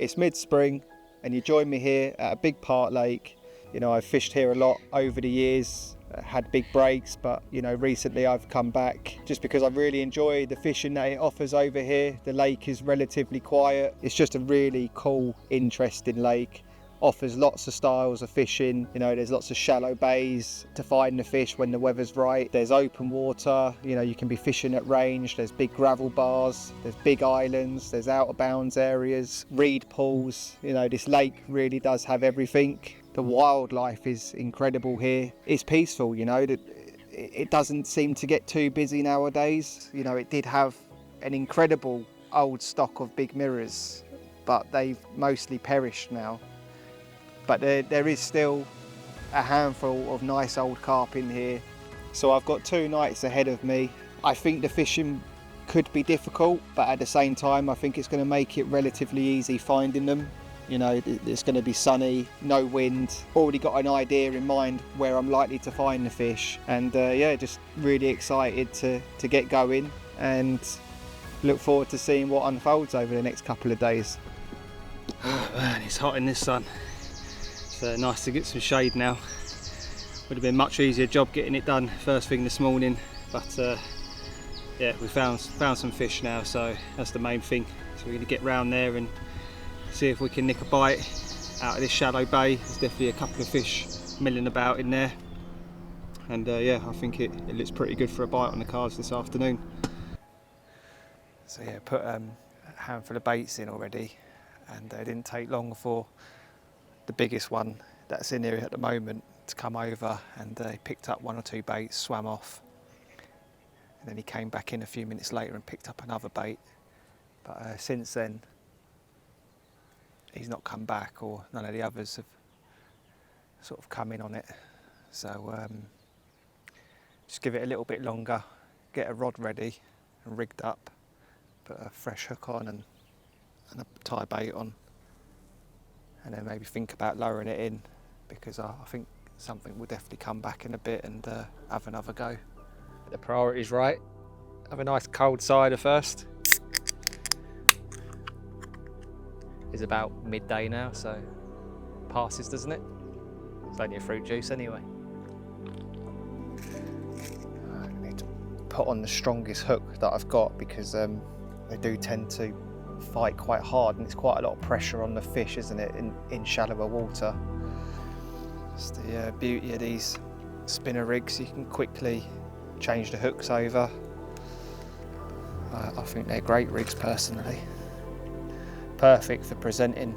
It's mid-spring and you join me here at a big park lake. You know, I've fished here a lot over the years, had big breaks, but you know, recently I've come back just because I really enjoy the fishing that it offers over here. The lake is relatively quiet. It's just a really cool, interesting lake. Offers lots of styles of fishing. You know, there's lots of shallow bays to find the fish when the weather's right. There's open water, you know, you can be fishing at range. There's big gravel bars, there's big islands, there's out of bounds areas, reed pools. You know, this lake really does have everything. The wildlife is incredible here. It's peaceful, you know, it doesn't seem to get too busy nowadays. You know, it did have an incredible old stock of big mirrors, but they've mostly perished now. But there is still a handful of nice old carp in here. So I've got 2 nights ahead of me. I think the fishing could be difficult, but at the same time, I think it's going to make it relatively easy finding them. You know, it's going to be sunny, no wind. Already got an idea in mind where I'm likely to find the fish. And yeah, just really excited to get going and look forward to seeing what unfolds over the next couple of days. Oh man, it's hot in this sun. It's nice to get some shade now. Would have been a much easier job getting it done first thing this morning, but yeah, we found some fish now, so that's the main thing. So we're going to get round there and see if we can nick a bite out of this shallow bay. There's definitely a couple of fish milling about in there, and yeah, I think it looks pretty good for a bite on the cards this afternoon. So yeah, put a handful of baits in already, and it didn't take long for the biggest one that's in here at the moment to come over, and he picked up 1 or 2 baits, swam off, and then he came back in a few minutes later and picked up another bait. But since then he's not come back, or none of the others have sort of come in on it. So just give it a little bit longer, get a rod ready and rigged up, put a fresh hook on and a tie bait on, and then maybe think about lowering it in, because I think something will definitely come back in a bit and have another go. The priority's right. Have a nice cold cider first. It's about midday now, so passes, doesn't it? It's only a fruit juice anyway. I need to put on the strongest hook that I've got, because they do tend to fight quite hard, and it's quite a lot of pressure on the fish, isn't it, in shallower water. It's the beauty of these spinner rigs. You can quickly change the hooks over. I think they're great rigs personally. Perfect for presenting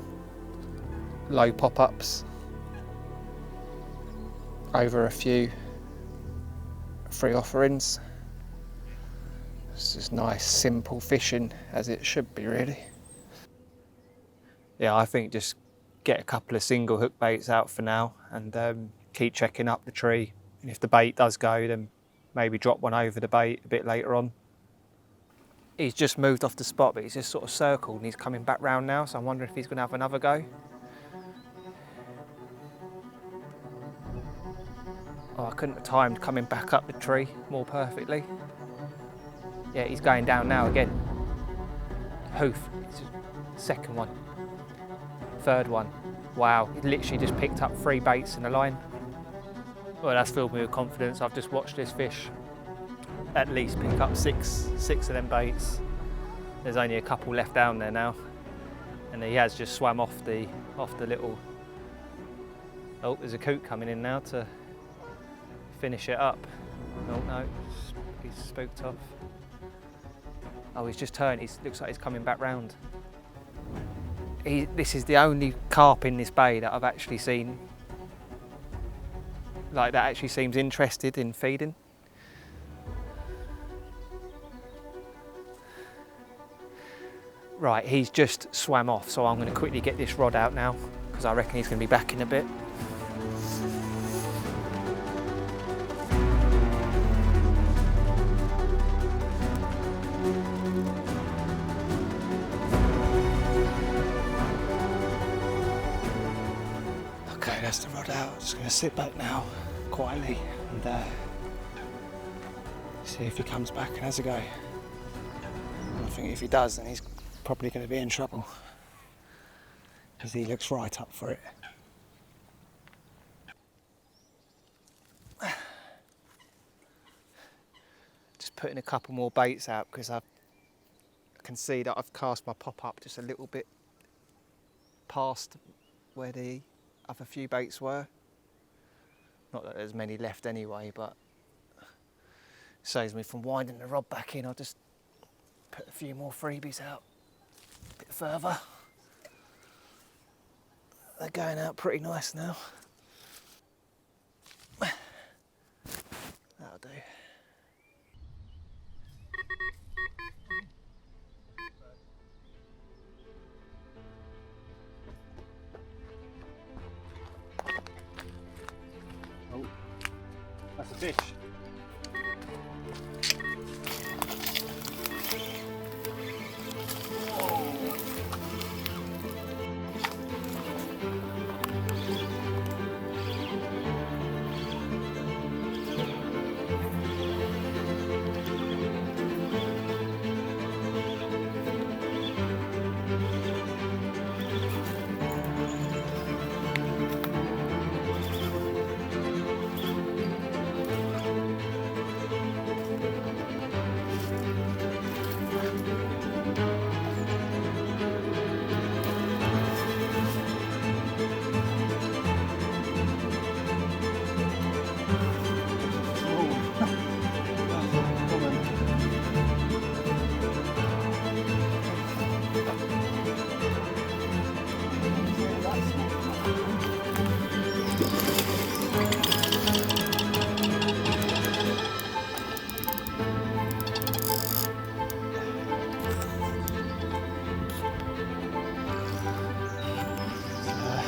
low pop-ups over a few free offerings. It's just nice, simple fishing, as it should be, really. Yeah, I think just get a couple of single hook baits out for now, and keep checking up the tree. And if the bait does go, then maybe drop one over the bait a bit later on. He's just moved off the spot, but he's just sort of circled, and he's coming back round now, so I'm wondering if he's going to have another go. Oh, I couldn't have timed coming back up the tree more perfectly. Yeah, he's going down now again. Hoof. Second one. Third one. Wow, he literally just picked up 3 baits in a line. Well, that's filled me with confidence. I've just watched this fish at least pick up six of them baits. There's only a couple left down there now, and he has just swam off the little. Oh, there's a coot coming in now to finish it up. Oh no, he's spooked off. Oh, he's just turned. Looks like he's coming back round. This is the only carp in this bay that I've actually seen, like, that actually seems interested in feeding. Right, he's just swam off, so I'm going to quickly get this rod out now, because I reckon he's going to be back in a bit. Okay, that's the rod out. Just going to sit back now, quietly, and see if he comes back and has a go. I think if he does, then he's probably going to be in trouble. because he looks right up for it. Just putting a couple more baits out because I can see that I've cast my pop-up just a little bit past where the other few baits were. Not that there's many left anyway, but saves me from winding the rod back in. I'll just put a few more freebies out a bit further. They're going out pretty nice now. That'll do. Oh, that's a fish.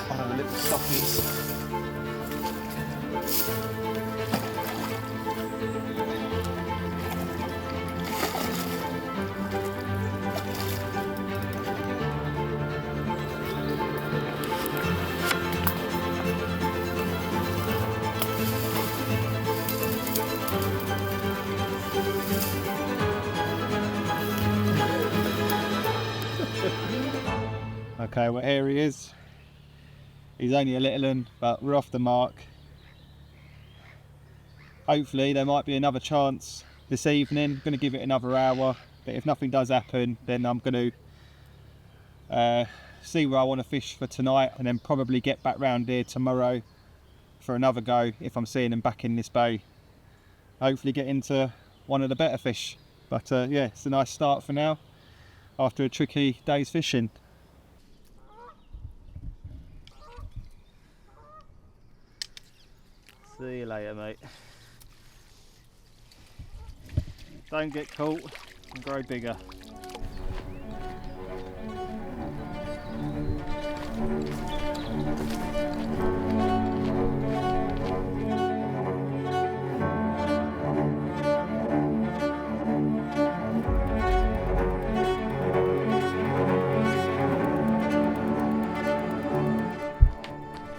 One of the little stockies. Okay, well here he is. He's only a little one, but we're off the mark. Hopefully there might be another chance this evening. I'm going to give it another hour, but if nothing does happen, then I'm going to see where I want to fish for tonight, and then probably get back round here tomorrow for another go if I'm seeing them back in this bay. Hopefully get into one of the better fish. But yeah, it's a nice start for now after a tricky day's fishing. See you later, mate. Don't get caught and grow bigger.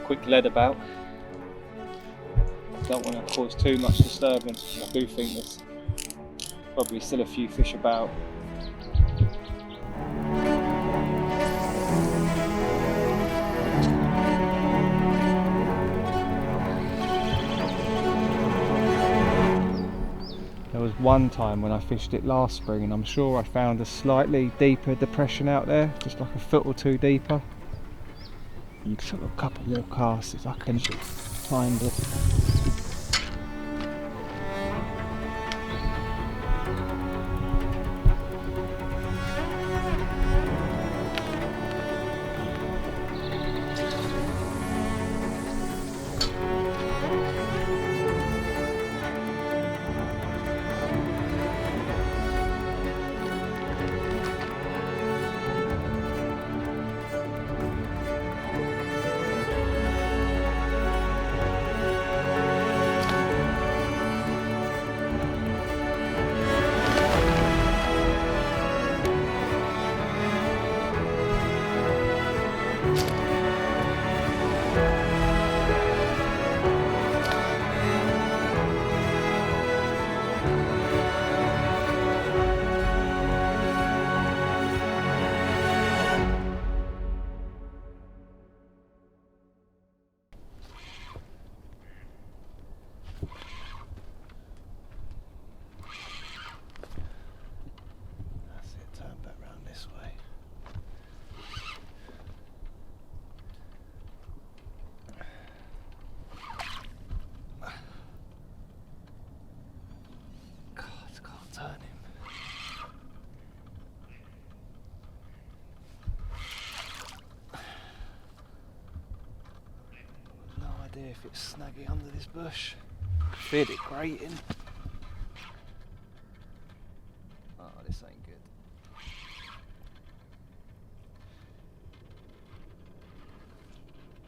Quick lead about. Don't want to cause too much disturbance. I do think there's probably still a few fish about. There was one time when I fished it last spring and I'm sure I found a slightly deeper depression out there, just like a foot or two deeper. You took a couple more casts if I can find it. turn him. No idea if it's snaggy under this bush. Feel it grating. Oh, this ain't good.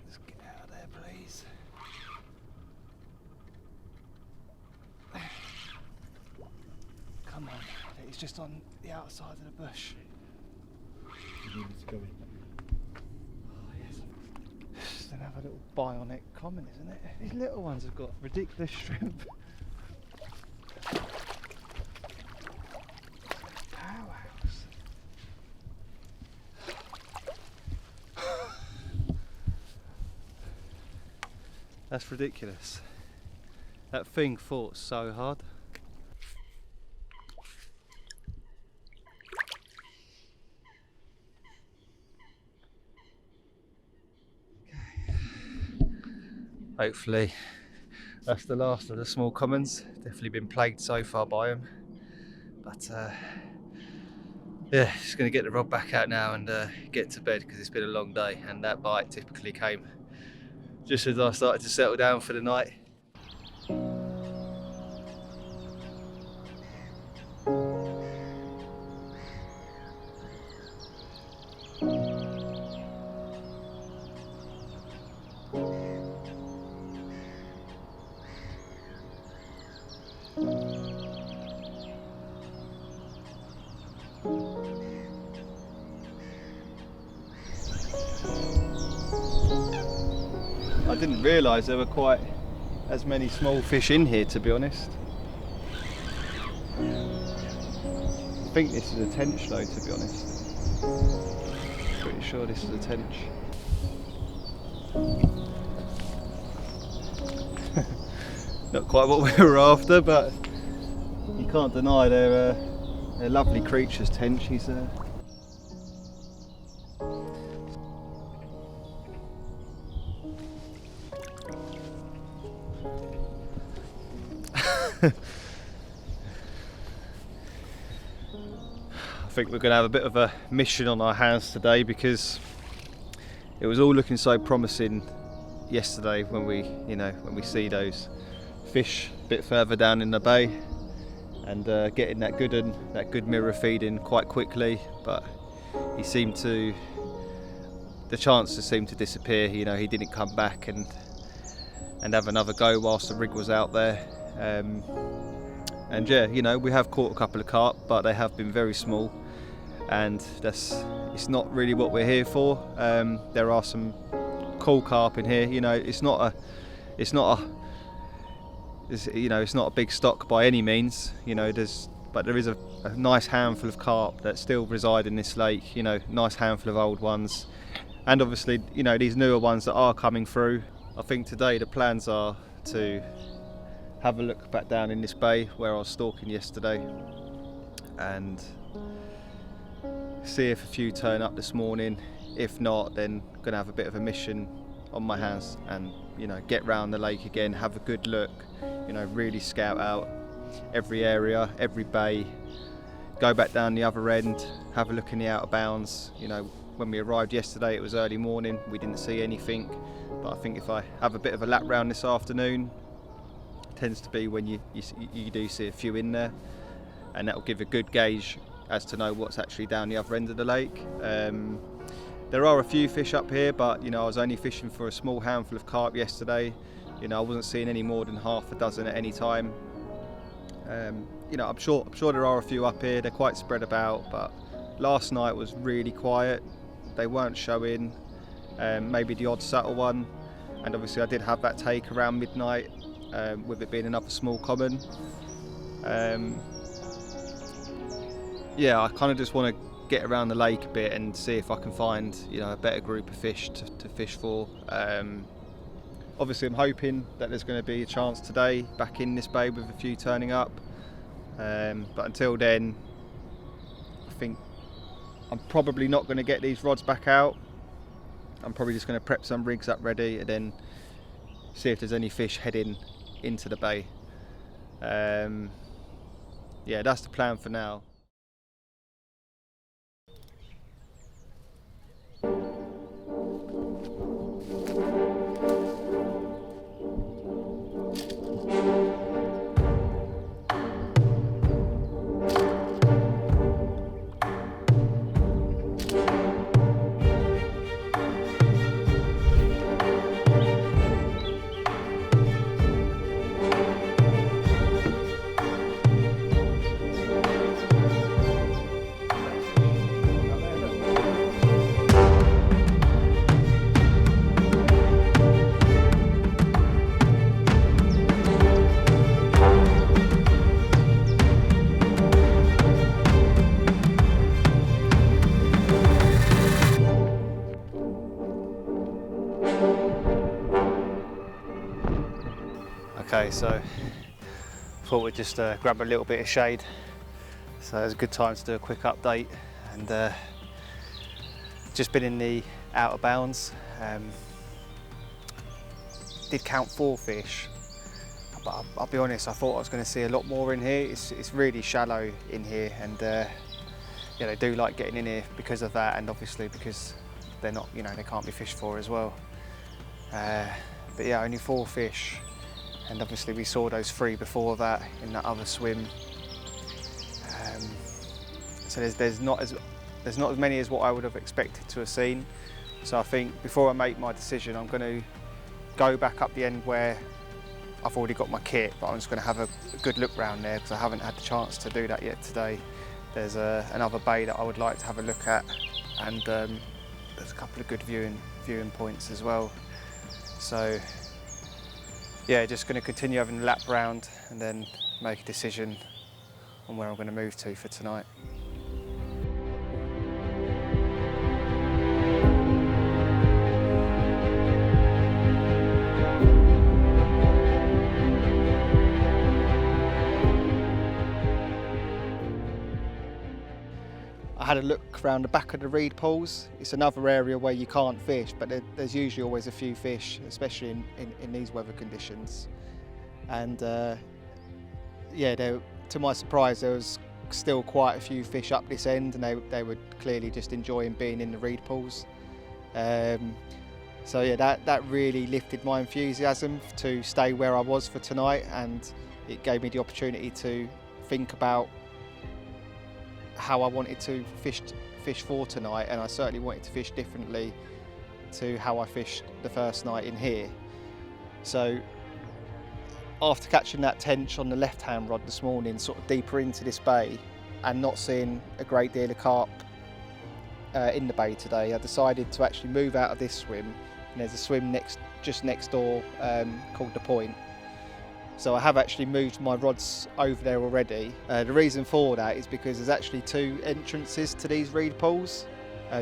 Just get out of there, please. Come on, it's just on the outside of the bush. You need to go in. Oh, yes. Just gonna have a little bionic common, isn't it? These little ones have got ridiculous strength. Powerhouse. That's ridiculous. That thing fought so hard. Hopefully that's the last of the small commons. Definitely been plagued so far by them, but yeah, just going to get the rod back out now and get to bed because it's been a long day, and that bite typically came just as I started to settle down for the night. I didn't realise there were quite as many small fish in here, to be honest. I think this is a tench though, to be honest. Pretty sure this is a tench. Not quite what we were after, but you can't deny they're lovely creatures, tench. He's I think we're going to have a bit of a mission on our hands today because it was all looking so promising yesterday when we see those fish a bit further down in the bay and getting that good mirror feeding quite quickly, but the chances seemed to disappear. He didn't come back and have another go whilst the rig was out there. And yeah, we have caught a couple of carp, but they have been very small, and it's not really what we're here for. There are some cool carp in here. It's not a big stock by any means. But there is a nice handful of carp that still reside in this lake. Nice handful of old ones, and obviously these newer ones that are coming through. I think today the plans are to have a look back down in this bay where I was stalking yesterday and see if a few turn up this morning. If not, then gonna have a bit of a mission on my hands and get round the lake again, have a good look, really scout out every area, every bay, go back down the other end, have a look in the outer bounds. When we arrived yesterday it was early morning, we didn't see anything, but I think if I have a bit of a lap round this afternoon, tends to be when you do see a few in there, and that will give a good gauge as to know what's actually down the other end of the lake. There are a few fish up here, but I was only fishing for a small handful of carp yesterday. I wasn't seeing any more than half a dozen at any time. I'm sure there are a few up here. They're quite spread about, but last night was really quiet. They weren't showing. Maybe the odd subtle one, and obviously I did have that take around midnight. With it being another small common. Yeah, I kind of just want to get around the lake a bit and see if I can find a better group of fish to fish for. Obviously I'm hoping that there's going to be a chance today back in this bay with a few turning up, but until then I think I'm probably not going to get these rods back out. I'm probably just going to prep some rigs up ready and then see if there's any fish heading into the bay. yeah, that's the plan for now. Okay, so thought we'd just grab a little bit of shade. So it's a good time to do a quick update, and just been in the outer bounds. Did count 4 fish, but I'll be honest, I thought I was going to see a lot more in here. It's really shallow in here, and yeah, they do like getting in here because of that, and obviously because they're not, you know, they can't be fished for as well. But yeah, only 4 fish. And obviously we saw those 3 before that in that other swim. So there's not as many as what I would have expected to have seen. So I think before I make my decision, I'm going to go back up the end where I've already got my kit, but I'm just going to have a good look round there because I haven't had the chance to do that yet today. There's another bay that I would like to have a look at, and there's a couple of good viewing points as well. So yeah, just going to continue having a lap round and then make a decision on where I'm going to move to for tonight. I had a look around the back of the reed pools. It's another area where you can't fish, but there's usually always a few fish, especially in these weather conditions. And yeah, to my surprise, there was still quite a few fish up this end, and they were clearly just enjoying being in the reed pools. So yeah, that really lifted my enthusiasm to stay where I was for tonight, and it gave me the opportunity to think about how I wanted to fish for tonight, and I certainly wanted to fish differently to how I fished the first night in here. So after catching that tench on the left-hand rod this morning, sort of deeper into this bay, and not seeing a great deal of carp in the bay today, I decided to actually move out of this swim, and there's a swim just next door called the Point. So I have actually moved my rods over there already. The reason for that is because there's actually 2 entrances to these reed pools.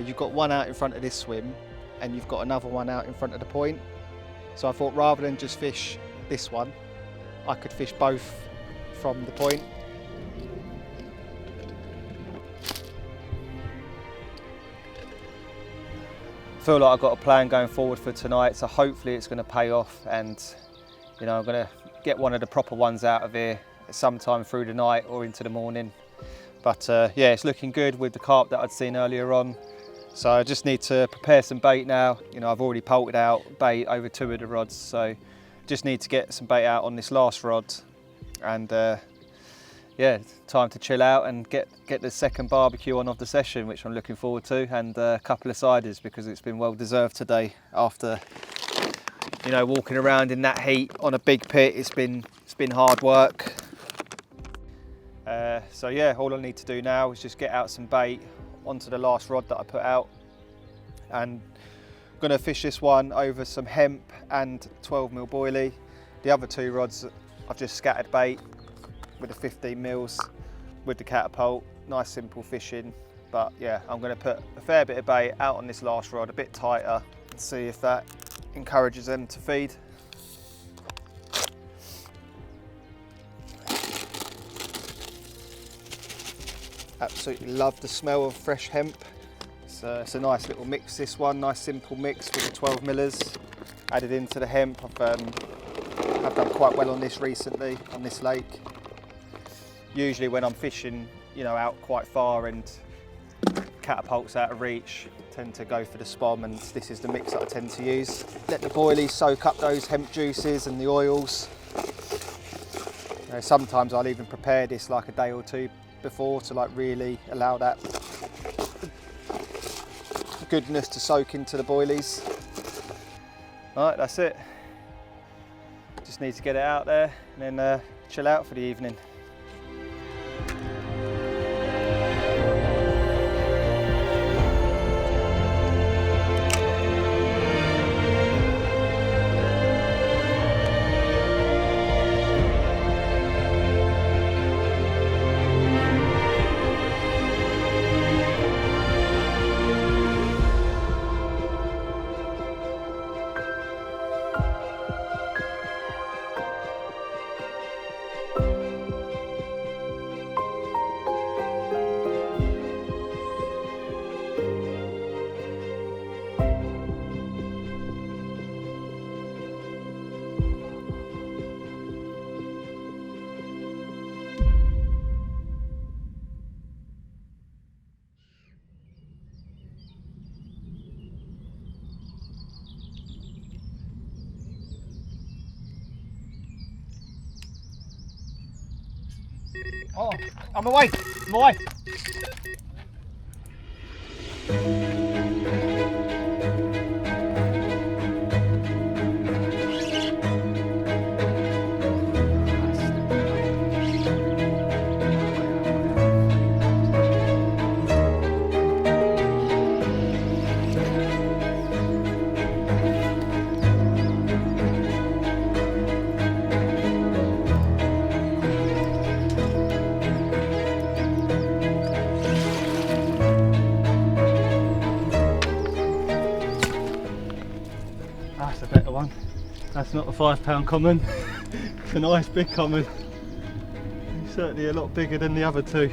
You've got one out in front of this swim, and you've got another one out in front of the Point. So I thought rather than just fish this one, I could fish both from the Point. I feel like I've got a plan going forward for tonight, so hopefully it's going to pay off, and you know, I'm going to get one of the proper ones out of here sometime through the night or into the morning. But yeah, it's looking good with the carp that I'd seen earlier on. So I just need to prepare some bait now. You know, I've already polted out bait over 2 of the rods, so just need to get some bait out on this last rod. And yeah, time to chill out and get the second barbecue on of the session, which I'm looking forward to, and a couple of ciders because it's been well deserved today after, you know, walking around in that heat on a big pit. It's been hard work. So yeah, all I need to do now is just get out some bait onto the last rod that I put out, and I'm going to fish this one over some hemp and 12mm boilie. The other 2 rods I've just scattered bait with the 15 mils with the catapult. Nice simple fishing, but yeah, I'm going to put a fair bit of bait out on this last rod, a bit tighter, and see if that encourages them to feed. Absolutely love the smell of fresh hemp. It's a nice little mix, this one, nice simple mix with the 12 millers added into the hemp. I've done quite well on this recently, on this lake. usually when I'm fishing, you know, out quite far and catapults out of reach, I tend to go for the spom, and this is the mix that I tend to use. Let the boilies soak up those hemp juices and the oils. You know, sometimes I'll even prepare this like a day or two before to like really allow that goodness to soak into the boilies. Alright, that's it. Just need to get it out there and then chill out for the evening. Oh, I'm away, I'm away. That's a better one. That's not a £5 common. It's a nice big common. It's certainly a lot bigger than the other two.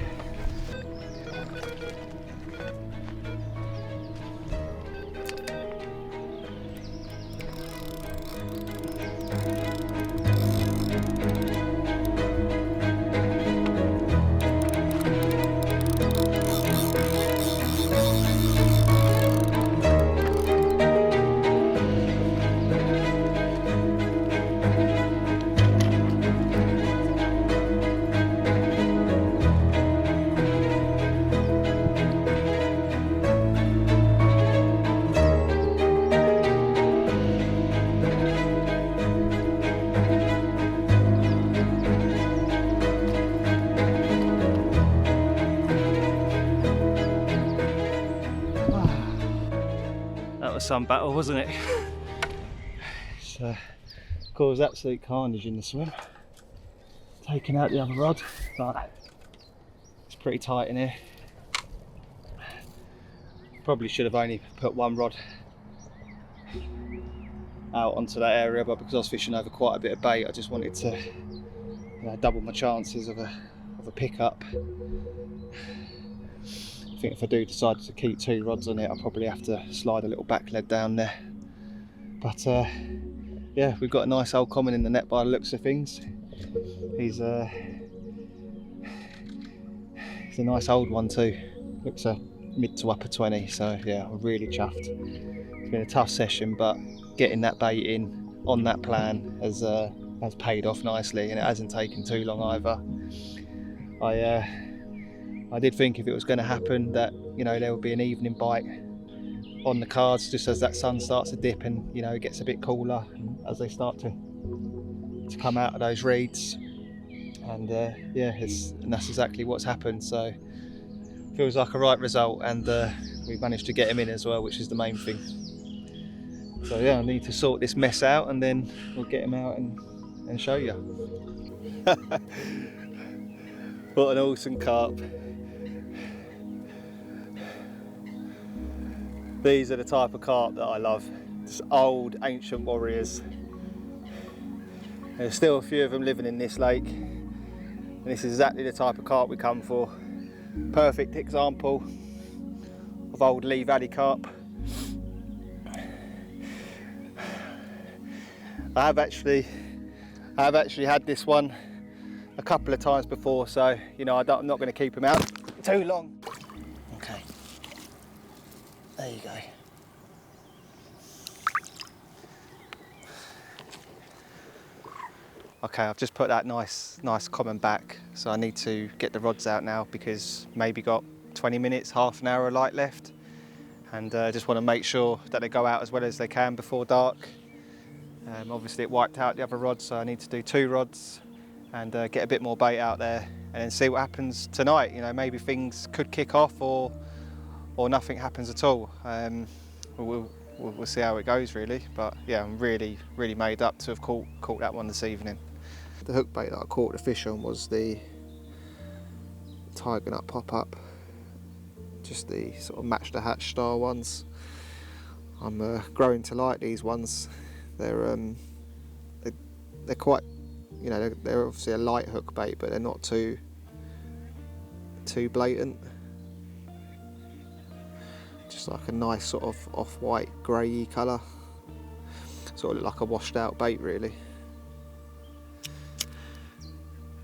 Some battle, wasn't it? It's caused absolute carnage in the swim. Taking out the other rod, but it's pretty tight in here. Probably should have only put one rod out onto that area, but because I was fishing over quite a bit of bait, I just wanted to double my chances of a pickup. I think if I do decide to keep two rods on it, I'll probably have to slide a little back lead down there. But yeah, we've got a nice old common in the net by the looks of things. He's a nice old one too. Looks a mid to upper 20, so yeah, I'm really chuffed. It's been a tough session, but getting that bait in on that plan has paid off nicely, and it hasn't taken too long either. I did think if it was going to happen that, you know, there would be an evening bite on the cards just as that sun starts to dip and, you know, it gets a bit cooler and as they start to come out of those reeds. And yeah, and that's exactly what's happened. So feels like a right result, and we've managed to get him in as well, which is the main thing. So yeah, I need to sort this mess out and then we'll get him out and show you. What an awesome carp. These are the type of carp that I love, just old ancient warriors. There's still a few of them living in this lake, and this is exactly the type of carp we come for. Perfect example of old Lee Valley carp. I have actually had this one a couple of times before, so you know I'm not going to keep him out too long. Okay, there you go. Okay, I've just put that nice common back, so I need to get the rods out now because maybe got 20 minutes, half an hour of light left, and just want to make sure that they go out as well as they can before dark. Obviously it wiped out the other rods, so I need to do 2 rods and get a bit more bait out there and then see what happens tonight. You know, maybe things could kick off or nothing happens at all. We'll see how it goes really, but yeah, I'm really made up to have caught that one this evening. The hook bait that I caught the fish on was the tiger nut pop-up, just the sort of match the hatch style ones. I'm growing to like these ones. They're quite, you know, they're obviously a light hook bait, but they're not too blatant. Just like a nice sort of off-white grey colour, sort of look like a washed out bait really.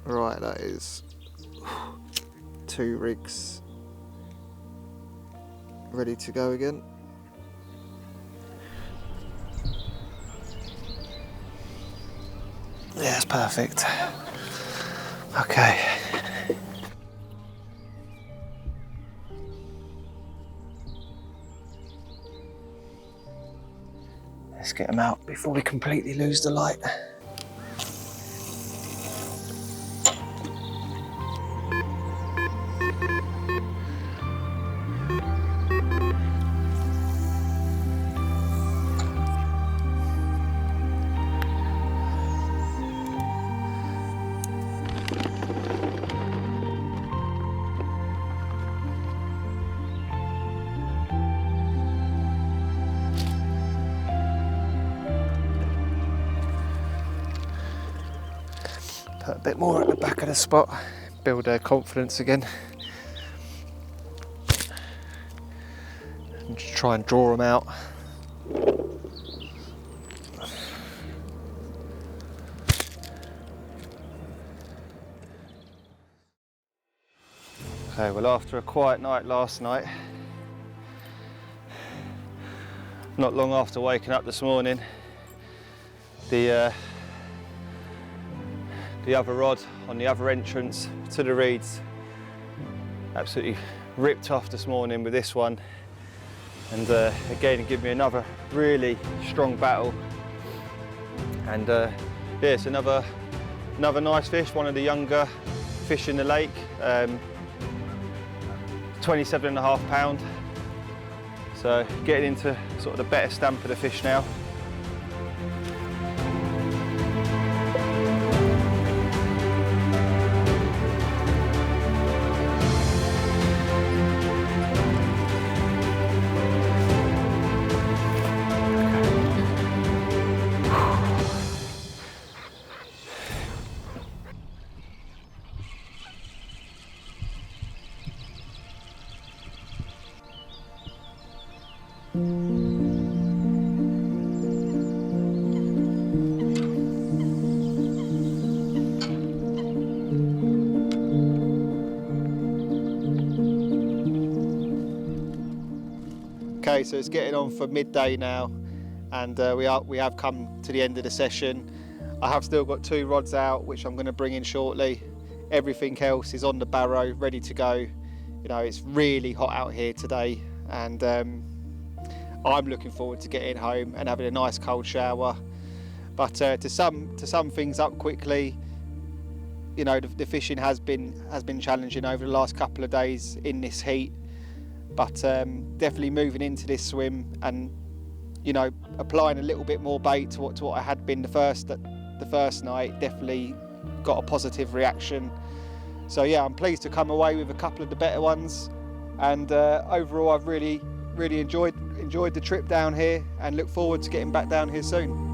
Right, that is 2 rigs ready to go again. Yeah, that's perfect. Okay. Let's get them out before we completely lose the light. Put a bit more at the back of the spot, build their confidence again. And just try and draw them out. Okay, well after a quiet night last night, not long after waking up this morning, the other rod on the other entrance to the reeds absolutely ripped off this morning with this one, and again it gave me another really strong battle, and yeah, it's another nice fish, one of the younger fish in the lake, 27.5 pound, so getting into sort of the better stamp of the fish now. Okay, so it's getting on for midday now, and we have come to the end of the session. I have still got 2 rods out, which I'm going to bring in shortly. Everything else is on the barrow, ready to go. You know, it's really hot out here today, and I'm looking forward to getting home and having a nice cold shower. But to sum things up quickly, you know, the fishing has been challenging over the last couple of days in this heat. But definitely moving into this swim and, you know, applying a little bit more bait to what I had been the first night, definitely got a positive reaction. So yeah, I'm pleased to come away with a couple of the better ones, and overall I've really enjoyed the trip down here and look forward to getting back down here soon.